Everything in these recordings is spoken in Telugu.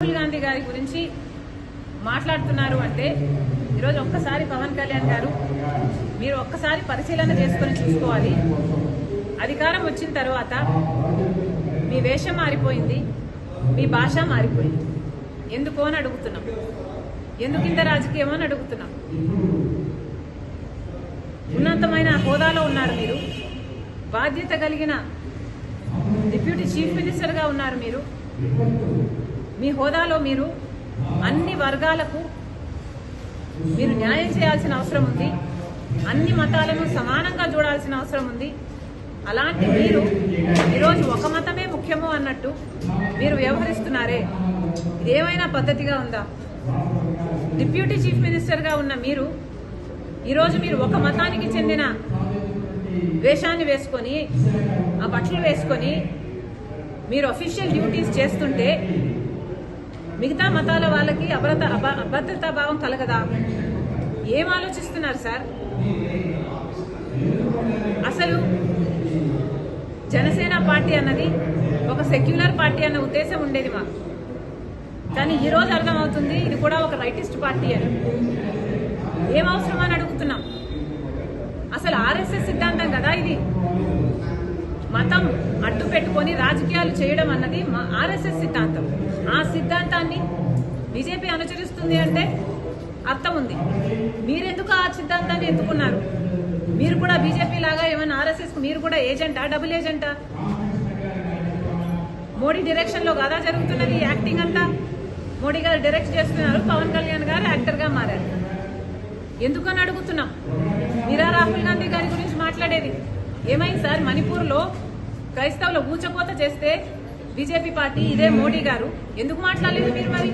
రాహుల్ గాంధీ గారి గురించి మాట్లాడుతున్నారు అంటే ఈరోజు ఒక్కసారి పవన్ కళ్యాణ్ గారు మీరు ఒక్కసారి పరిశీలన చేసుకొని చూసుకోవాలి. అధికారం వచ్చిన తర్వాత మీ వేషం మారిపోయింది, మీ భాష మారిపోయింది. ఎందుకో అని అడుగుతున్నాం. ఎందుకు ఇంత రాజకీయం అని అడుగుతున్నాం. ఉన్నతమైన హోదాలో ఉన్నారు మీరు, బాధ్యత కలిగిన డిప్యూటీ చీఫ్ మినిస్టర్గా ఉన్నారు మీరు. మీ హోదాలో మీరు అన్ని వర్గాలకు మీరు న్యాయం చేయాల్సిన అవసరం ఉంది. అన్ని మతాలను సమానంగా చూడాల్సిన అవసరం ఉంది. అలాంటి మీరు ఈరోజు ఒక మతమే ముఖ్యము అన్నట్టు మీరు వ్యవహరిస్తున్నారే, ఇదేమైనా పద్ధతిగా ఉందా? డిప్యూటీ చీఫ్ మినిస్టర్గా ఉన్న మీరు ఈరోజు మీరు ఒక మతానికి చెందిన వేషాన్ని వేసుకొని, ఆ బట్టలు వేసుకొని మీరు అఫీషియల్ డ్యూటీస్ చేస్తుంటే మిగతా మతాల వాళ్ళకి అభద్రతా భావం కలగదా? ఏం ఆలోచిస్తున్నారు సార్? అసలు జనసేన పార్టీ అన్నది ఒక సెక్యులర్ పార్టీ అన్న ఉద్దేశం ఉండేది మాకు. కానీ ఈరోజు అర్థమవుతుంది ఇది కూడా ఒక రైటిస్ట్ పార్టీ అని. ఏం అవసరం అని అడుగుతున్నాం. అసలు ఆర్ఎస్ఎస్ సిద్ధాంతం కదా ఇది. మతం అడ్డు పెట్టుకొని రాజకీయాలు చేయడం అన్నది ఆర్ఎస్ఎస్ సిద్ధాంతం. ఆ సిద్ధాంతాన్ని బీజేపీ అనుసరిస్తుంది అంటే అర్థం ఉంది. మీరెందుకు ఆ సిద్ధాంతాన్ని ఎత్తుకున్నారు? మీరు కూడా బీజేపీ లాగా ఏమైనా ఆర్ఎస్ఎస్ మీరు కూడా ఏజెంటా, డబుల్ ఏజెంటా? మోడీ డైరెక్షన్ లో కదా జరుగుతున్నది యాక్టింగ్ అంతా. మోడీ గారు డైరెక్ట్ చేస్తున్నారు, పవన్ కళ్యాణ్ గారు యాక్టర్ గా మారారు. ఎందుకని అడుగుతున్నాం. మీరా రాహుల్ గాంధీ గారి గురించి మాట్లాడేది? ఏమైంది సార్? మణిపూర్లో క్రైస్తవుల ఊచకోత చేస్తే బీజేపీ పార్టీ, ఇదే మోడీ గారు ఎందుకు మాట్లాడలేదు మీరు? మరి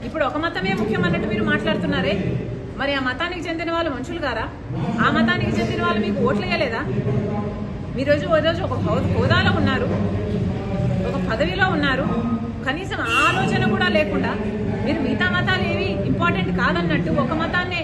ఇప్పుడు ఒక మతమే ముఖ్యమన్నట్టు మీరు మాట్లాడుతున్నారే, మరి ఆ మతానికి చెందిన వాళ్ళు మనుషులు గారా? ఆ మతానికి చెందిన వాళ్ళు మీకు ఓట్లు వేయలేదా? మీరు రోజు ఒక హోదాలో ఉన్నారు, ఒక పదవిలో ఉన్నారు, కనీసం ఆలోచన కూడా లేకుండా మీరు మిగతా మతాలు ఏవి ఇంపార్టెంట్ కాదన్నట్టు ఒక మతాన్నే